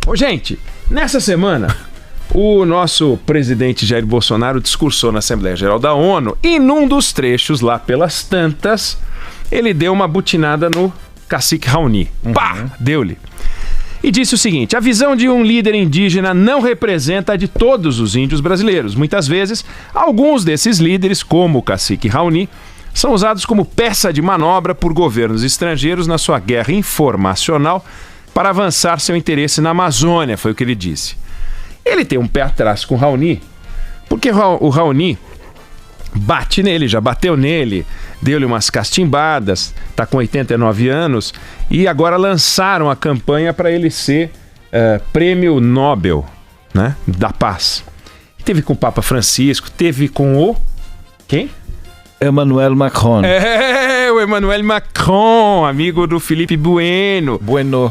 Ô, gente, nessa semana, o nosso presidente Jair Bolsonaro discursou na Assembleia Geral da ONU e num dos trechos, lá pelas tantas, ele deu uma butinada no cacique Raoni. Pá! Deu-lhe. E disse o seguinte: a visão de um líder indígena não representa a de todos os índios brasileiros. Muitas vezes, alguns desses líderes, como o cacique Raoni, são usados como peça de manobra por governos estrangeiros na sua guerra informacional para avançar seu interesse na Amazônia, foi o que ele disse. Ele tem um pé atrás com o Raoni, porque o Raoni bate nele, já bateu nele, deu-lhe umas castimbadas, está com 89 anos, e agora lançaram a campanha para ele ser Prêmio Nobel, né, da Paz. Teve com o Papa Francisco, teve com o... Quem? Emmanuel Macron. O Emmanuel Macron, amigo do Felipe Bueno.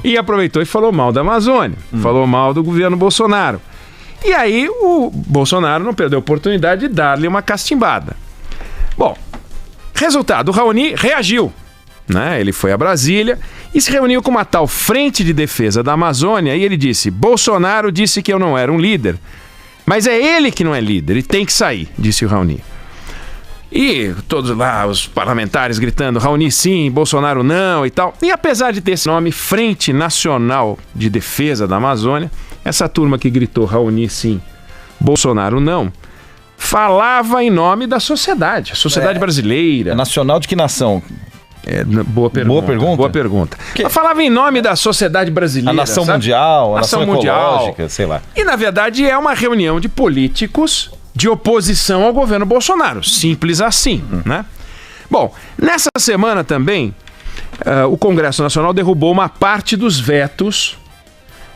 E aproveitou e falou mal da Amazônia, falou mal do governo Bolsonaro. E aí o Bolsonaro não perdeu a oportunidade de dar-lhe uma castimbada. Bom, resultado, o Raoni reagiu, né? Ele foi a Brasília e se reuniu com uma tal Frente de Defesa da Amazônia e ele disse: Bolsonaro disse que eu não era um líder, mas é ele que não é líder e tem que sair, disse o Raoni. E todos lá, os parlamentares gritando: Raoni sim, Bolsonaro não e tal. E apesar de ter esse nome, Frente Nacional de Defesa da Amazônia, essa turma que gritou Raoni sim, Bolsonaro não, falava em nome da sociedade, a sociedade brasileira. É nacional de que nação? Boa pergunta. Ela falava em nome da sociedade brasileira. A nação mundial, a nação ecológica, sei lá. E na verdade é uma reunião de políticos de oposição ao governo Bolsonaro. Simples assim, né? Bom, nessa semana também, o Congresso Nacional derrubou uma parte dos vetos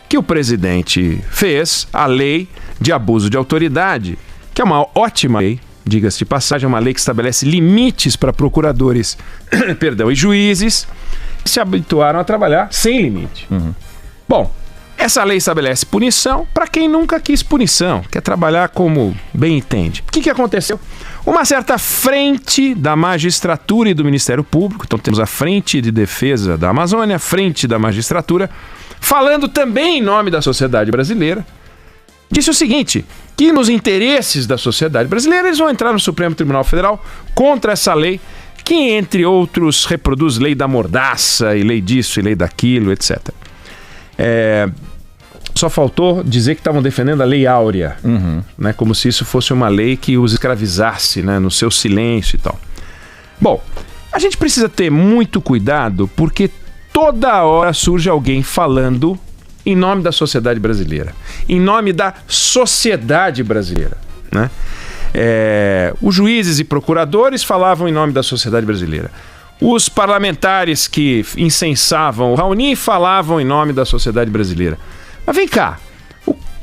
que o presidente fez à lei de abuso de autoridade, que é uma ótima lei, diga-se de passagem, é uma lei que estabelece limites para procuradores e juízes que se habituaram a trabalhar sem limite. Bom, essa lei estabelece punição para quem nunca quis punição, quer trabalhar como bem entende. O que aconteceu? Uma certa frente da magistratura e do Ministério Público, então temos a Frente de Defesa da Amazônia, a Frente da Magistratura, falando também em nome da sociedade brasileira, disse o seguinte, que nos interesses da sociedade brasileira eles vão entrar no Supremo Tribunal Federal contra essa lei, que entre outros reproduz lei da mordaça e lei disso e lei daquilo, etc. Só faltou dizer que estavam defendendo a Lei Áurea, né, como se isso fosse uma lei que os escravizasse, né, no seu silêncio e tal. Bom, a gente precisa ter muito cuidado porque toda hora surge alguém falando em nome da sociedade brasileira, em nome da sociedade brasileira, né? Os juízes e procuradores falavam em nome da sociedade brasileira. Os parlamentares que incensavam o Raoni falavam em nome da sociedade brasileira. Mas vem cá,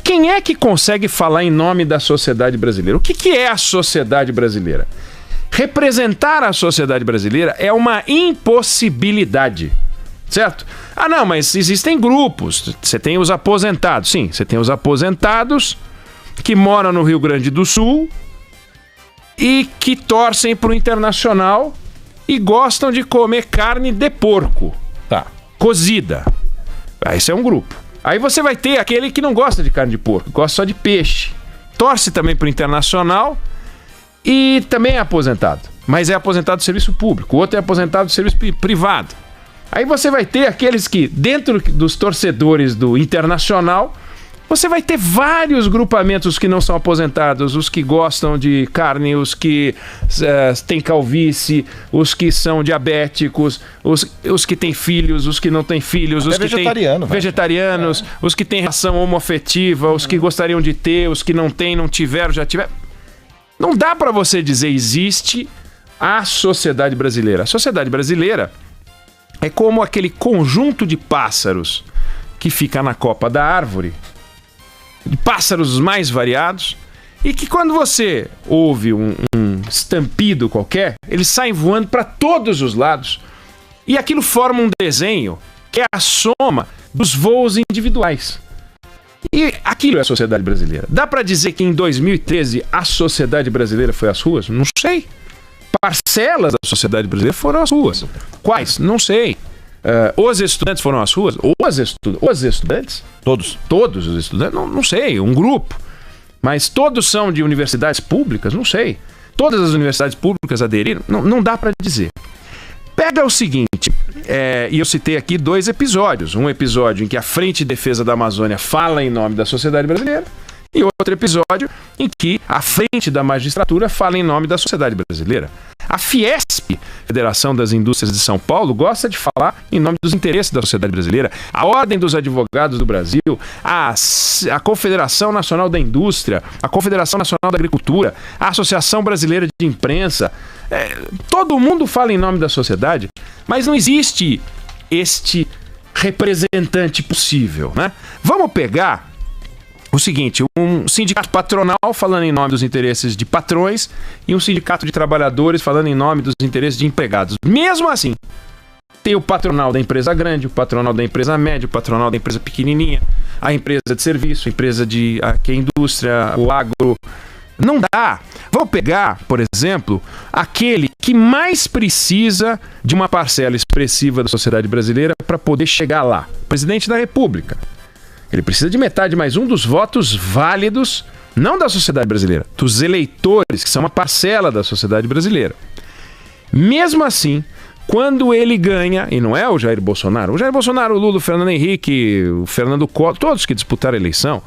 quem é que consegue falar em nome da sociedade brasileira? O que é a sociedade brasileira? Representar a sociedade brasileira é uma impossibilidade, certo? Ah, não, mas existem grupos. Você tem os aposentados. Sim, você tem os aposentados que moram no Rio Grande do Sul e que torcem para o Internacional e gostam de comer carne de porco, cozida. Esse é um grupo. Aí você vai ter aquele que não gosta de carne de porco, gosta só de peixe. Torce também para o Internacional e também é aposentado. Mas é aposentado do serviço público, o outro é aposentado do serviço privado. Aí você vai ter aqueles que, dentro dos torcedores do Internacional, você vai ter vários grupamentos que não são aposentados, os que gostam de carne, os que têm calvície, os que são diabéticos, os que têm filhos, os que não têm filhos, os que têm vegetarianos, os que têm relação homoafetiva, os que gostariam de ter, os que não têm, não tiveram, já tiveram. Não dá para você dizer existe a sociedade brasileira. A sociedade brasileira é como aquele conjunto de pássaros que fica na copa da árvore, de pássaros mais variados, e que quando você ouve um estampido qualquer, eles saem voando para todos os lados, e aquilo forma um desenho que é a soma dos voos individuais. E aquilo é a sociedade brasileira. Dá para dizer que em 2013 a sociedade brasileira foi às ruas? Não sei. Parcelas da sociedade brasileira foram às ruas. Quais? Não sei. Os estudantes foram às ruas? Os estudantes? Todos os estudantes? Não sei, um grupo. Mas todos são de universidades públicas? Não sei. Todas as universidades públicas aderiram? Não dá para dizer. Pega o seguinte, e eu citei aqui 2 episódios. Um episódio em que a Frente de Defesa da Amazônia fala em nome da sociedade brasileira e outro episódio em que a Frente da Magistratura fala em nome da sociedade brasileira. A Fiesp, Federação das Indústrias de São Paulo, gosta de falar em nome dos interesses da sociedade brasileira. A Ordem dos Advogados do Brasil, a Confederação Nacional da Indústria, a Confederação Nacional da Agricultura, a Associação Brasileira de Imprensa, todo mundo fala em nome da sociedade, mas não existe este representante possível, né? Vamos pegar o seguinte, um sindicato patronal falando em nome dos interesses de patrões e um sindicato de trabalhadores falando em nome dos interesses de empregados. Mesmo assim, tem o patronal da empresa grande, o patronal da empresa média, o patronal da empresa pequenininha, a empresa de serviço, a empresa que é indústria, o agro. Não dá. Vamos pegar, por exemplo, aquele que mais precisa de uma parcela expressiva da sociedade brasileira para poder chegar lá. O presidente da República. Ele precisa de metade mais um dos votos válidos, não da sociedade brasileira, dos eleitores, que são uma parcela da sociedade brasileira. Mesmo assim, quando ele ganha, e não é o Jair Bolsonaro, o Lula, o Fernando Henrique, o Fernando Collor, todos que disputaram a eleição,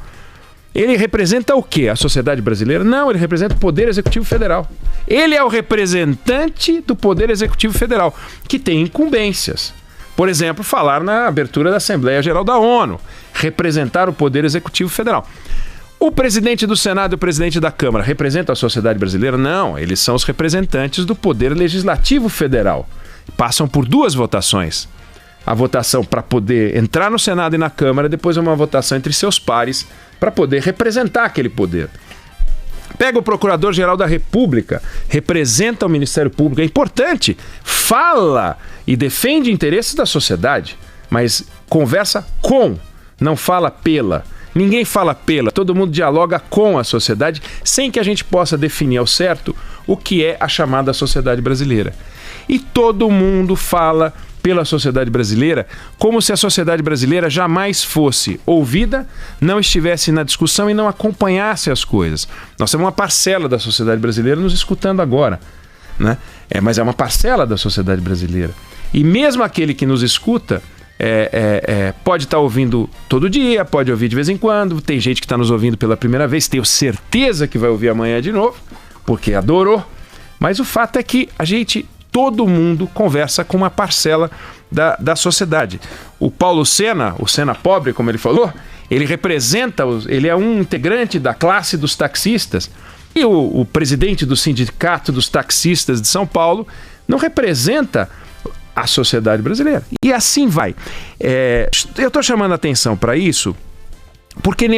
ele representa o quê? A sociedade brasileira? Não, ele representa o Poder Executivo Federal. Ele é o representante do Poder Executivo Federal, que tem incumbências. Por exemplo, falar na abertura da Assembleia Geral da ONU, representar o Poder Executivo Federal. O presidente do Senado e o presidente da Câmara representam a sociedade brasileira? Não, eles são os representantes do Poder Legislativo Federal. Passam por 2 votações. A votação para poder entrar no Senado e na Câmara, depois uma votação entre seus pares para poder representar aquele poder. Pega o Procurador-Geral da República, representa o Ministério Público, é importante, fala e defende interesses da sociedade, mas conversa com, não fala pela. Ninguém fala pela, todo mundo dialoga com a sociedade, sem que a gente possa definir ao certo o que é a chamada sociedade brasileira. E todo mundo fala pela sociedade brasileira, como se a sociedade brasileira jamais fosse ouvida, não estivesse na discussão e não acompanhasse as coisas. Nós temos uma parcela da sociedade brasileira nos escutando agora, né? Mas é uma parcela da sociedade brasileira. E mesmo aquele que nos escuta pode estar ouvindo todo dia, pode ouvir de vez em quando, tem gente que está nos ouvindo pela primeira vez, tenho certeza que vai ouvir amanhã de novo, porque adorou. Mas o fato é que todo mundo conversa com uma parcela da sociedade. O Paulo Sena, o Sena pobre, como ele falou, ele representa, ele é um integrante da classe dos taxistas. E o presidente do Sindicato dos Taxistas de São Paulo não representa a sociedade brasileira. E assim vai. Eu estou chamando a atenção para isso porque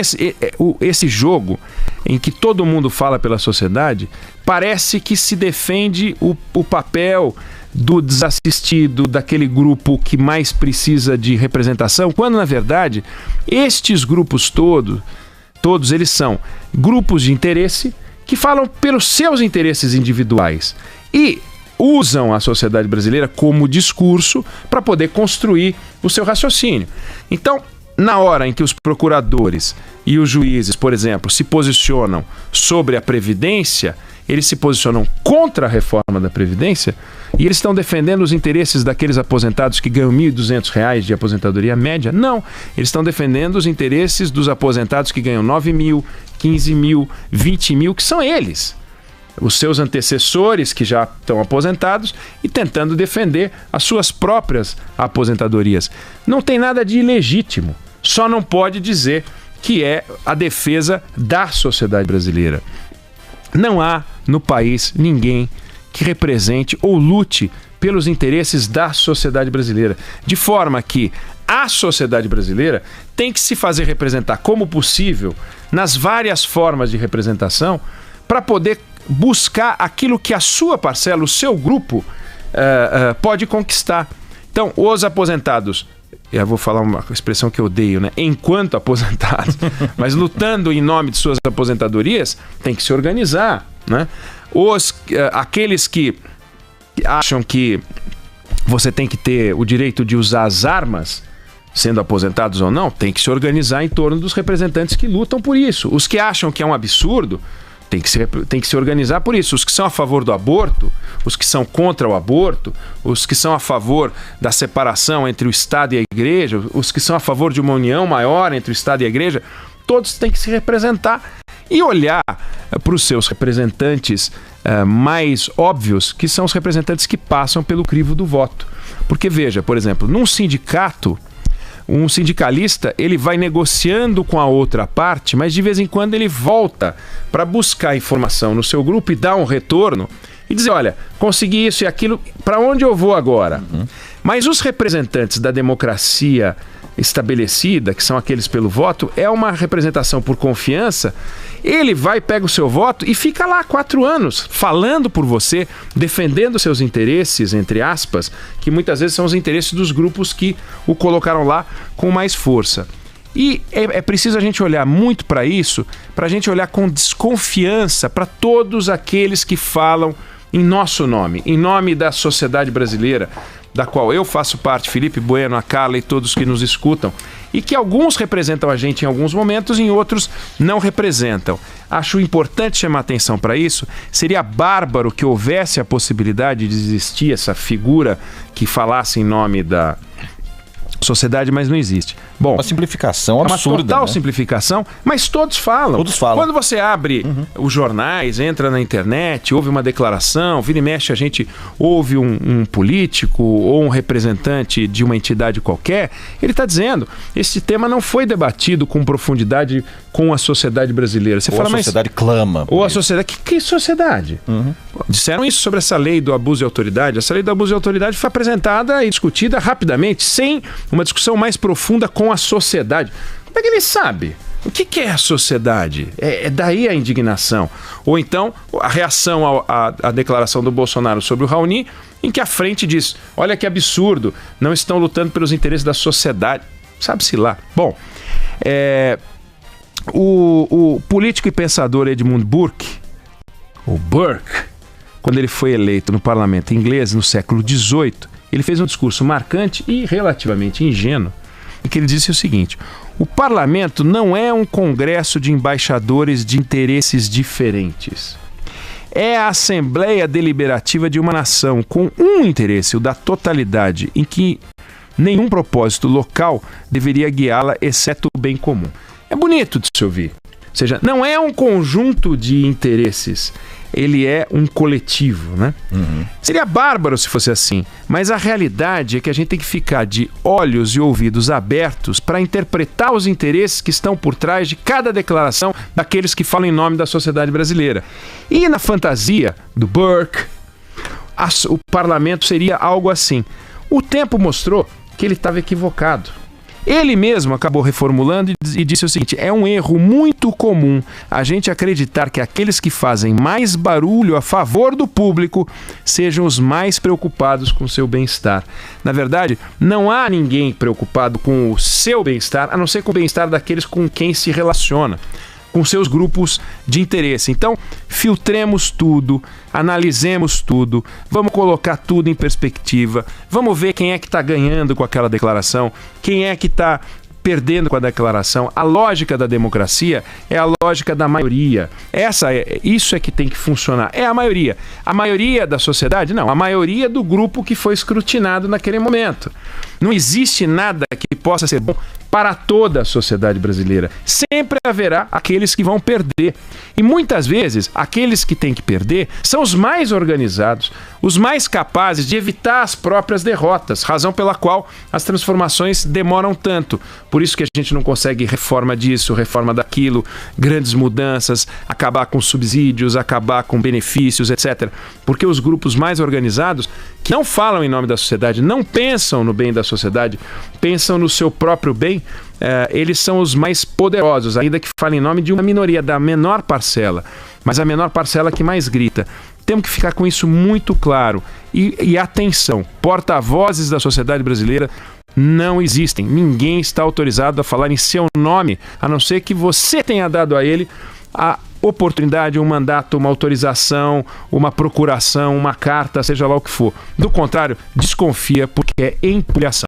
esse jogo em que todo mundo fala pela sociedade, parece que se defende o papel do desassistido, daquele grupo que mais precisa de representação, quando na verdade estes grupos todos eles são grupos de interesse que falam pelos seus interesses individuais e usam a sociedade brasileira como discurso para poder construir o seu raciocínio. Então, na hora em que os procuradores e os juízes, por exemplo, se posicionam sobre a Previdência, eles se posicionam contra a reforma da Previdência e eles estão defendendo os interesses daqueles aposentados que ganham R$ 1.200 de aposentadoria média? Não, eles estão defendendo os interesses dos aposentados que ganham 9 mil, 15 mil, 20 mil, que são eles, os seus antecessores que já estão aposentados e tentando defender as suas próprias aposentadorias. Não tem nada de ilegítimo, só não pode dizer que é a defesa da sociedade brasileira. Não há no país ninguém que represente ou lute pelos interesses da sociedade brasileira, de forma que a sociedade brasileira tem que se fazer representar como possível nas várias formas de representação para poder buscar aquilo que a sua parcela, o seu grupo, pode conquistar. Então, os aposentados, eu vou falar uma expressão que eu odeio, né? Enquanto aposentados, mas lutando em nome de suas aposentadorias, tem que se organizar, né? Aqueles que acham que você tem que ter o direito de usar as armas, sendo aposentados ou não, tem que se organizar em torno dos representantes que lutam por isso. Os que acham que é um absurdo, tem que se organizar por isso. Os que são a favor do aborto, os que são contra o aborto, os que são a favor da separação entre o Estado e a Igreja, os que são a favor de uma união maior entre o Estado e a Igreja, todos têm que se representar e olhar para os seus representantes mais óbvios, que são os representantes que passam pelo crivo do voto. Porque veja, por exemplo, num sindicato, um sindicalista, ele vai negociando com a outra parte, mas de vez em quando ele volta para buscar informação no seu grupo e dar um retorno e dizer, olha, consegui isso e aquilo, para onde eu vou agora? Mas os representantes da democracia estabelecida, que são aqueles pelo voto, é uma representação por confiança. Ele vai, pega o seu voto e fica lá 4 anos falando por você, defendendo seus interesses, entre aspas, que muitas vezes são os interesses dos grupos que o colocaram lá com mais força. E é preciso a gente olhar muito para isso, para a gente olhar com desconfiança para todos aqueles que falam em nosso nome, em nome da sociedade brasileira, da qual eu faço parte, Felipe Bueno, a Carla e todos que nos escutam, e que alguns representam a gente em alguns momentos e em outros não representam. Acho importante chamar atenção para isso. Seria bárbaro que houvesse a possibilidade de existir essa figura que falasse em nome da sociedade, mas não existe. Bom, uma simplificação absurda. Uma total simplificação, mas todos falam. Todos falam. Quando você abre os jornais, entra na internet, ouve uma declaração, vira e mexe, a gente ouve um político ou um representante de uma entidade qualquer, ele está dizendo, esse tema não foi debatido com profundidade com a sociedade brasileira. Você ou fala, a sociedade mas, clama. Ou a sociedade... Que sociedade? Disseram isso sobre essa lei do abuso de autoridade. Essa lei do abuso de autoridade foi apresentada e discutida rapidamente, sem uma discussão mais profunda com a sociedade. Como é que ele sabe? O que é a sociedade? É daí a indignação. Ou então, a reação à declaração do Bolsonaro sobre o Raoni, em que a frente diz, olha que absurdo, não estão lutando pelos interesses da sociedade. Sabe-se lá. Bom, o político e pensador Edmund Burke, o Burke, quando ele foi eleito no parlamento inglês no século XVIII, ele fez um discurso marcante e relativamente ingênuo, em que ele disse o seguinte: o parlamento não é um congresso de embaixadores de interesses diferentes. É a assembleia deliberativa de uma nação com um interesse, o da totalidade, em que nenhum propósito local deveria guiá-la, exceto o bem comum. É bonito de se ouvir. Ou seja, não é um conjunto de interesses, ele é um coletivo, né? Seria bárbaro se fosse assim, mas a realidade é que a gente tem que ficar de olhos e ouvidos abertos para interpretar os interesses que estão por trás de cada declaração daqueles que falam em nome da sociedade brasileira. E na fantasia do Burke, o parlamento seria algo assim. O tempo mostrou que ele estava equivocado. Ele mesmo acabou reformulando e disse o seguinte: é um erro muito comum a gente acreditar que aqueles que fazem mais barulho a favor do público sejam os mais preocupados com o seu bem-estar. Na verdade, não há ninguém preocupado com o seu bem-estar, a não ser com o bem-estar daqueles com quem se relaciona, com seus grupos de interesse. Então, filtremos tudo, analisemos tudo, vamos colocar tudo em perspectiva, vamos ver quem é que está ganhando com aquela declaração, quem é que está perdendo com a declaração. A lógica da democracia é a lógica da maioria. Isso é que tem que funcionar. É a maioria. A maioria da sociedade? Não. A maioria do grupo que foi escrutinado naquele momento. Não existe nada que possa ser bom para toda a sociedade brasileira. Sempre haverá aqueles que vão perder. E muitas vezes, aqueles que têm que perder são os mais organizados, os mais capazes de evitar as próprias derrotas, razão pela qual as transformações demoram tanto. Por isso que a gente não consegue reforma disso, reforma daquilo, grandes mudanças, acabar com subsídios, acabar com benefícios, etc. Porque os grupos mais organizados, que não falam em nome da sociedade, não pensam no bem da sociedade, pensam no seu próprio bem, eles são os mais poderosos, ainda que falem em nome de uma minoria, da menor parcela, mas a menor parcela que mais grita. Temos que ficar com isso muito claro. E atenção, porta-vozes da sociedade brasileira não existem. Ninguém está autorizado a falar em seu nome, a não ser que você tenha dado a ele oportunidade, um mandato, uma autorização, uma procuração, uma carta, seja lá o que for. Do contrário, desconfia porque é empulhação.